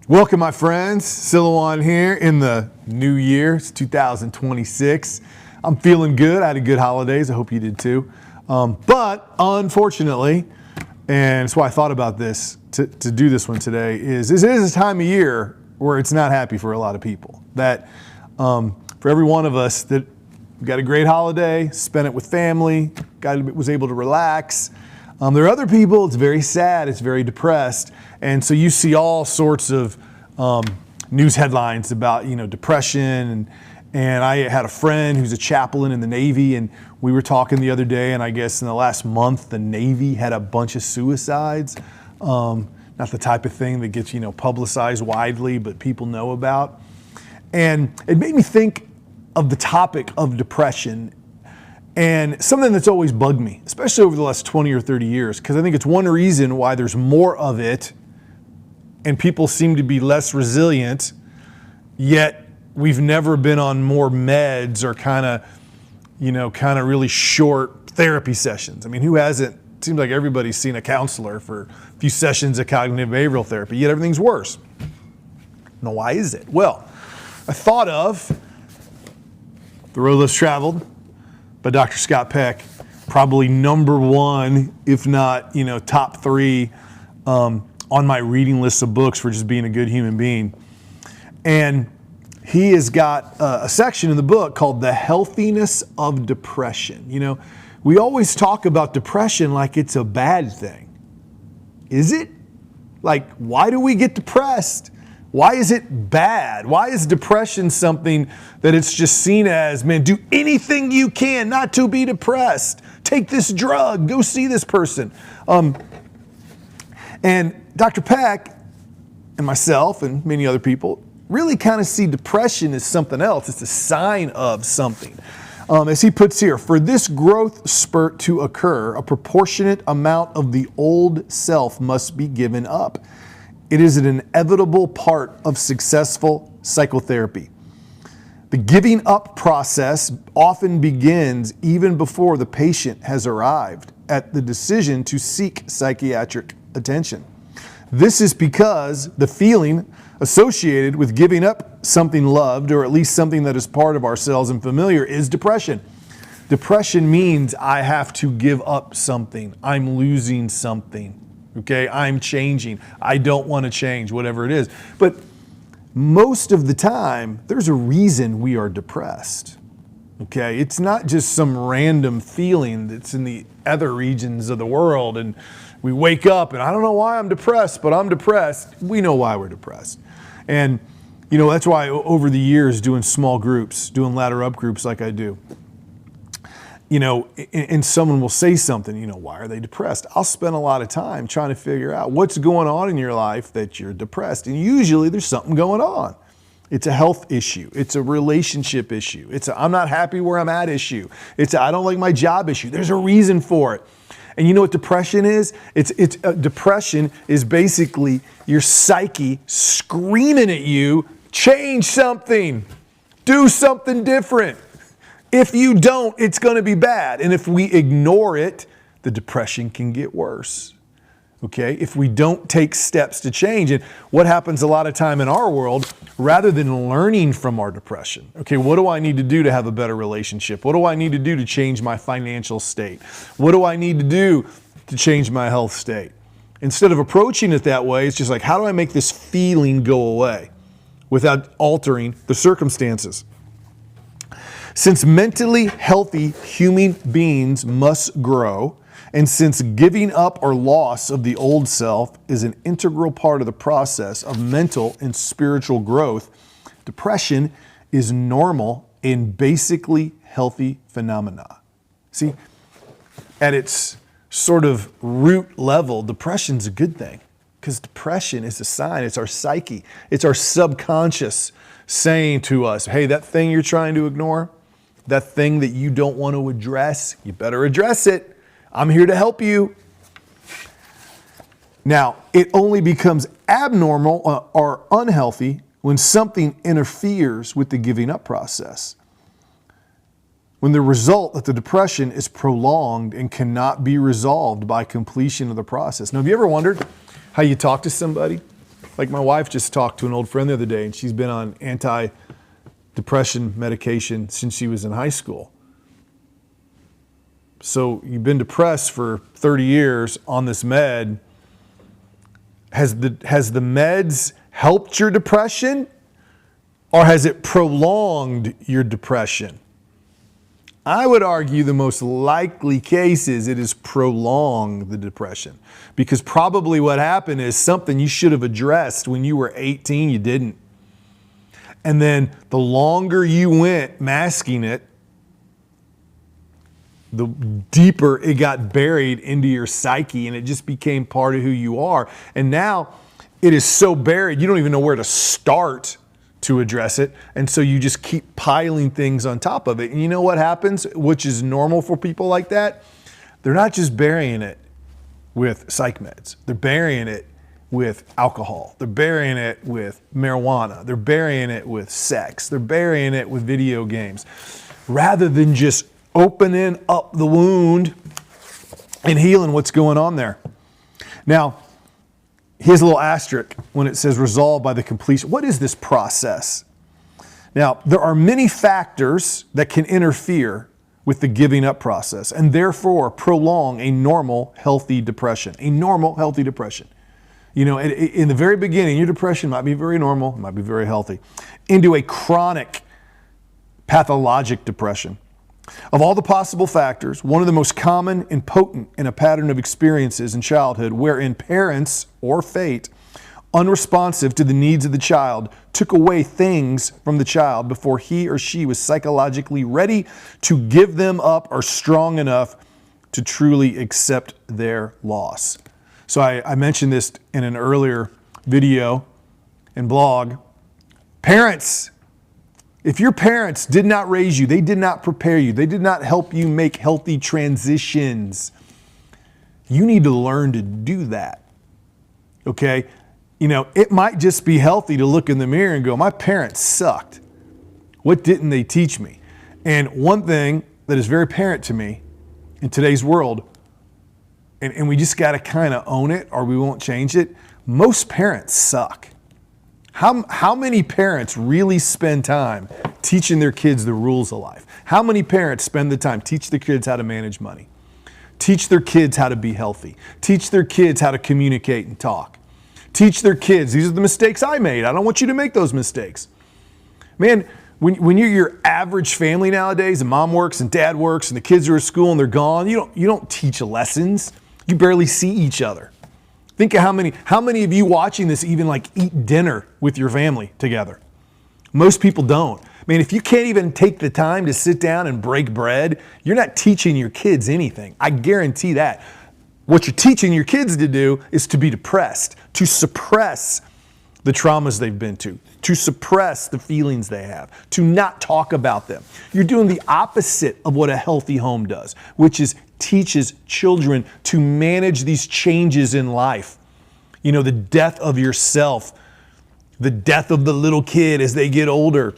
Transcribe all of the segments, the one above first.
Welcome, my friends. Silouan here in the new year. It's 2026. I'm feeling good. I had a good holidays. I hope you did too. But unfortunately, and that's why I thought about this to do this one today, is this is a time of year where it's not happy for a lot of people. That for every one of us that got a great holiday, spent it with family, was able to relax. There are other people, it's very sad, it's very depressed. And so you see all sorts of news headlines about, depression. And I had a friend who's a chaplain in the Navy, and we were talking the other day, and I guess in the last month, the Navy had a bunch of suicides. Not the type of thing that gets, publicized widely, but people know about. And it made me think of the topic of depression and something that's always bugged me, especially over the last 20 or 30 years, because I think it's one reason why there's more of it and people seem to be less resilient, yet we've never been on more meds or kind of really short therapy sessions. I mean, who hasn't? It seems like everybody's seen a counselor for a few sessions of cognitive behavioral therapy, yet everything's worse. Now, why is it? Well, I thought of The Road Less Traveled by Dr. Scott Peck, probably number one, if not, top three on my reading list of books for just being a good human being. And he has got a section in the book called The Healthiness of Depression. We always talk about depression like it's a bad thing. Is it? Like, why do we get depressed? Why is it bad? Why is depression something that it's just seen as, man, do anything you can not to be depressed. Take this drug, go see this person. And Dr. Peck and myself and many other people really kind of see depression as something else. It's a sign of something. As he puts here, for this growth spurt to occur, a proportionate amount of the old self must be given up. It is an inevitable part of successful psychotherapy. The giving up process often begins even before the patient has arrived at the decision to seek psychiatric attention. This is because the feeling associated with giving up something loved, or at least something that is part of ourselves and familiar, is depression. Depression means I have to give up something. I'm losing something. Okay, I'm changing. I don't want to change, whatever it is. But most of the time, there's a reason we are depressed. Okay, it's not just some random feeling that's in the other regions of the world and we wake up and I don't know why I'm depressed, but I'm depressed. We know why we're depressed. And, that's why over the years doing small groups, doing ladder up groups like I do, and someone will say something, why are they depressed? I'll spend a lot of time trying to figure out what's going on in your life that you're depressed. And usually there's something going on. It's a health issue. It's a relationship issue. It's a I'm not happy where I'm at issue. It's a I don't like my job issue. There's a reason for it. And you know what depression is? Depression is basically your psyche screaming at you, change something, do something different. If you don't, it's going to be bad. And if we ignore it, the depression can get worse. Okay? If we don't take steps to change. And what happens a lot of time in our world, rather than learning from our depression, okay, what do I need to do to have a better relationship? What do I need to do to change my financial state? What do I need to do to change my health state? Instead of approaching it that way, it's just like, how do I make this feeling go away without altering the circumstances? Since mentally healthy human beings must grow, and since giving up or loss of the old self is an integral part of the process of mental and spiritual growth, depression is normal and basically healthy phenomena. See, at its sort of root level, depression's a good thing, because depression is a sign. It's our psyche. It's our subconscious saying to us, hey, that thing you're trying to ignore, that thing that you don't want to address, you better address it. I'm here to help you. Now, it only becomes abnormal or unhealthy when something interferes with the giving up process. When the result of the depression is prolonged and cannot be resolved by completion of the process. Now, have you ever wondered how you talk to somebody Like my wife just talked to an old friend the other day, and she's been on anti-depression medication since she was in high school. So you've been depressed for 30 years on this med. Has the meds helped your depression, or has it prolonged your depression? I would argue the most likely case is it has prolonged the depression, because probably what happened is something you should have addressed when you were 18, you didn't. And then the longer you went masking it, the deeper it got buried into your psyche, and it just became part of who you are. And now it is so buried, you don't even know where to start to address it. And so you just keep piling things on top of it. And you know what happens, which is normal for people like that? They're not just burying it with psych meds. They're burying it with alcohol. They're burying it with marijuana. They're burying it with sex. They're burying it with video games. Rather than just opening up the wound and healing what's going on there. Now, here's a little asterisk when it says resolved by the completion. What is this process? Now, there are many factors that can interfere with the giving up process and therefore prolong a normal, healthy depression. A normal, healthy depression. You know, in the very beginning, your depression might be very normal, might be very healthy, into a chronic, pathologic depression. Of all the possible factors, one of the most common and potent in a pattern of experiences in childhood wherein parents or fate, unresponsive to the needs of the child, took away things from the child before he or she was psychologically ready to give them up or strong enough to truly accept their loss. So I mentioned this in an earlier video and blog. Parents, if your parents did not raise you, they did not prepare you, they did not help you make healthy transitions, you need to learn to do that. Okay? You know, it might just be healthy to look in the mirror and go, my parents sucked. What didn't they teach me? And one thing that is very apparent to me in today's world, and we just got to kind of own it or we won't change it, most parents suck. How many parents really spend time teaching their kids the rules of life? How many parents spend the time teach their kids how to manage money? Teach their kids how to be healthy? Teach their kids how to communicate and talk? Teach their kids, these are the mistakes I made. I don't want you to make those mistakes. Man, when you're your average family nowadays and mom works and dad works and the kids are at school and they're gone, you don't teach lessons. You barely see each other. Think of how many of you watching this even like eat dinner with your family together. Most people don't. Man, if you can't even take the time to sit down and break bread, you're not teaching your kids anything. I guarantee that. What you're teaching your kids to do is to be depressed, to suppress the traumas they've been to suppress the feelings they have, to not talk about them. You're doing the opposite of what a healthy home does, which is teaches children to manage these changes in life. You know, the death of yourself, the death of the little kid as they get older.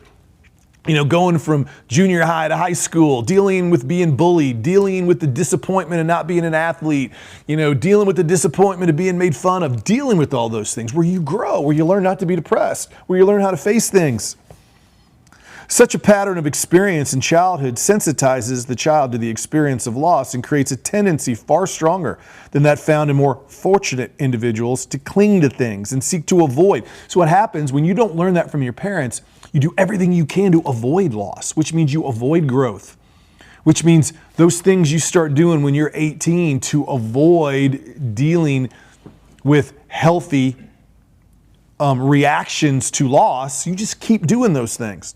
You know, going from junior high to high school, dealing with being bullied, dealing with the disappointment of not being an athlete, you know, dealing with the disappointment of being made fun of, dealing with all those things where you grow, where you learn not to be depressed, where you learn how to face things. Such a pattern of experience in childhood sensitizes the child to the experience of loss and creates a tendency far stronger than that found in more fortunate individuals to cling to things and seek to avoid. So what happens when you don't learn that from your parents, you do everything you can to avoid loss, which means you avoid growth, which means those things you start doing when you're 18 to avoid dealing with healthy reactions to loss, you just keep doing those things.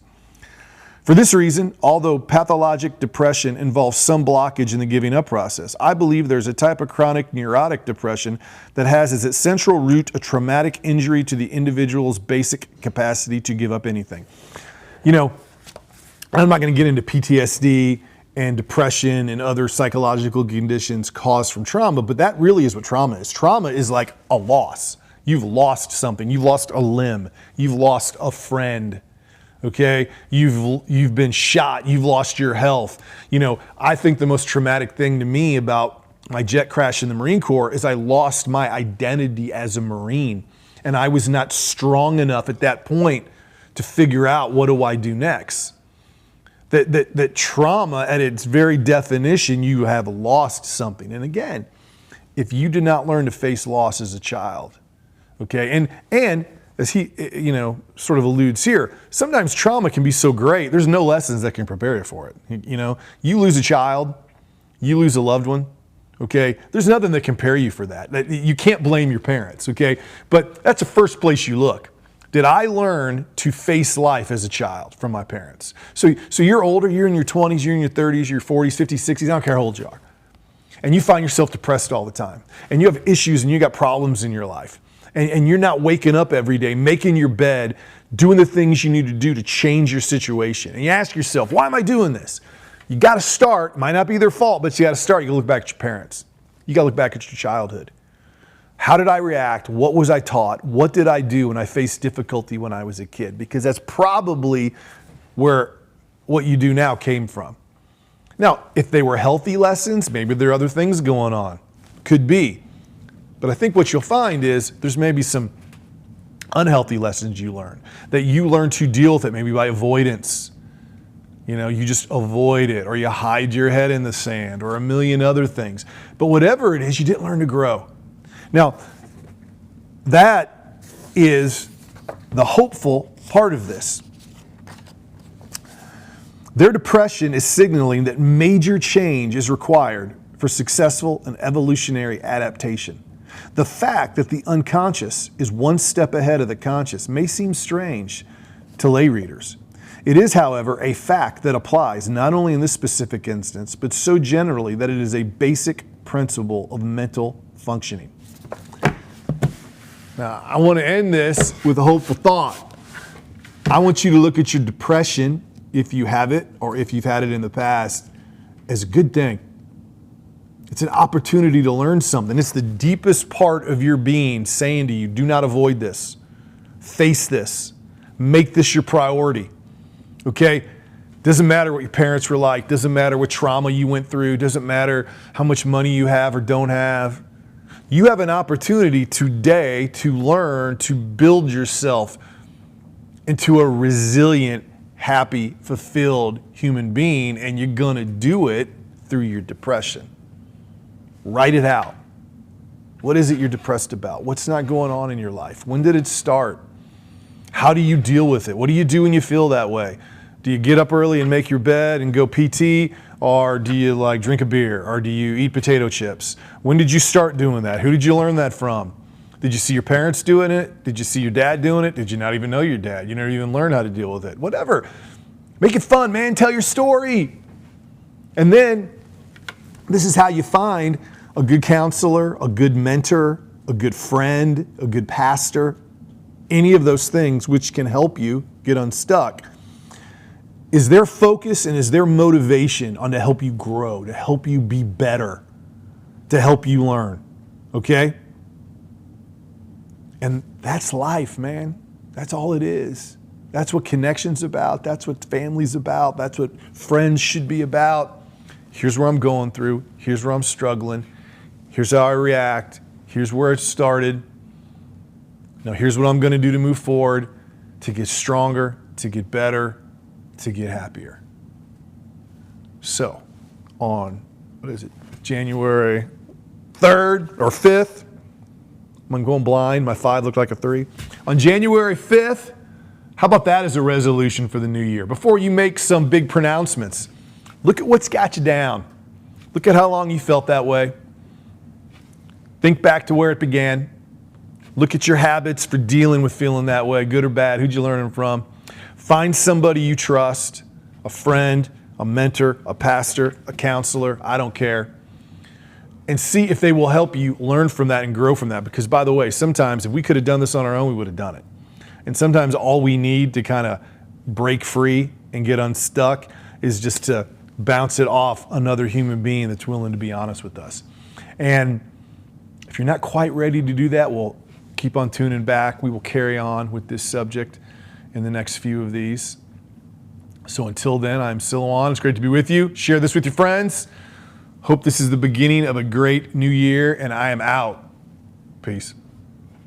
For this reason, although pathologic depression involves some blockage in the giving up process, I believe there's a type of chronic neurotic depression that has as its central root a traumatic injury to the individual's basic capacity to give up anything. You know, I'm not going to get into PTSD and depression and other psychological conditions caused from trauma, but that really is what trauma is. Trauma is like a loss. You've lost something. You've lost a limb. You've lost a friend. Okay, you've been shot, you've lost your health. You know, I think the most traumatic thing to me about my jet crash in the Marine Corps is I lost my identity as a Marine. and I was not strong enough at that point to figure out, what do I do next? That trauma, at its very definition, you have lost something. And again, if you did not learn to face loss as a child, okay, and as he, sort of alludes here, sometimes trauma can be so great, there's no lessons that can prepare you for it. You lose a child, you lose a loved one, okay? There's nothing that can prepare you for that. You can't blame your parents, okay? But that's the first place you look. Did I learn to face life as a child from my parents? So you're older, you're in your 20s, you're in your 30s, your 40s, 50s, 60s, I don't care how old you are. And you find yourself depressed all the time. And you have issues and you got problems in your life. And you're not waking up every day, making your bed, doing the things you need to do to change your situation. And you ask yourself, why am I doing this? You got to start. Might not be their fault, but you got to start. You got to look back at your parents. You got to look back at your childhood. How did I react? What was I taught? What did I do when I faced difficulty when I was a kid? Because that's probably where what you do now came from. Now, if they were healthy lessons, maybe there are other things going on. Could be. But I think what you'll find is there's maybe some unhealthy lessons you learn, that you learn to deal with it maybe by avoidance. You just avoid it, or you hide your head in the sand, or a million other things. But whatever it is, you didn't learn to grow. Now, that is the hopeful part of this. Their depression is signaling that major change is required for successful and evolutionary adaptation. The fact that the unconscious is one step ahead of the conscious may seem strange to lay readers. It is, however, a fact that applies not only in this specific instance, but so generally that it is a basic principle of mental functioning. Now, I want to end this with a hopeful thought. I want you to look at your depression, if you have it, or if you've had it in the past, as a good thing. It's an opportunity to learn something. It's the deepest part of your being saying to you, do not avoid this. Face this. Make this your priority. Okay? Doesn't matter what your parents were like. Doesn't matter what trauma you went through. Doesn't matter how much money you have or don't have. You have an opportunity today to learn to build yourself into a resilient, happy, fulfilled human being, and you're going to do it through your depression. Write it out. What is it you're depressed about? What's not going on in your life? When did it start? How do you deal with it? What do you do when you feel that way? Do you get up early and make your bed and go PT? Or do you drink a beer? Or do you eat potato chips? When did you start doing that? Who did you learn that from? Did you see your parents doing it? Did you see your dad doing it? Did you not even know your dad? You never even learned how to deal with it. Whatever. Make it fun, man. Tell your story. And then this is how you find a good counselor, a good mentor, a good friend, a good pastor, any of those things which can help you get unstuck. Is their focus and is their motivation on to help you grow, to help you be better, to help you learn, okay? And that's life, man. That's all it is. That's what connection's about. That's what family's about. That's what friends should be about. Here's where I'm going through. Here's where I'm struggling. Here's how I react. Here's where it started. Now here's what I'm going to do to move forward, to get stronger, to get better, to get happier. So, on, January 3rd or 5th, I'm going blind, my 5 looked like a 3. On January 5th, how about that as a resolution for the new year? Before you make some big pronouncements, look at what's got you down. Look at how long you felt that way. Think back to where it began. Look at your habits for dealing with feeling that way, good or bad. Who'd you learn them from? Find somebody you trust, a friend, a mentor, a pastor, a counselor, I don't care. And see if they will help you learn from that and grow from that. Because by the way, sometimes if we could have done this on our own, we would have done it. And sometimes all we need to kind of break free and get unstuck is just to bounce it off another human being that's willing to be honest with us. And if you're not quite ready to do that, well, keep on tuning back. We will carry on with this subject in the next few of these. So until then, I'm Silouan. It's great to be with you. Share this with your friends. Hope this is the beginning of a great new year, and I am out. Peace.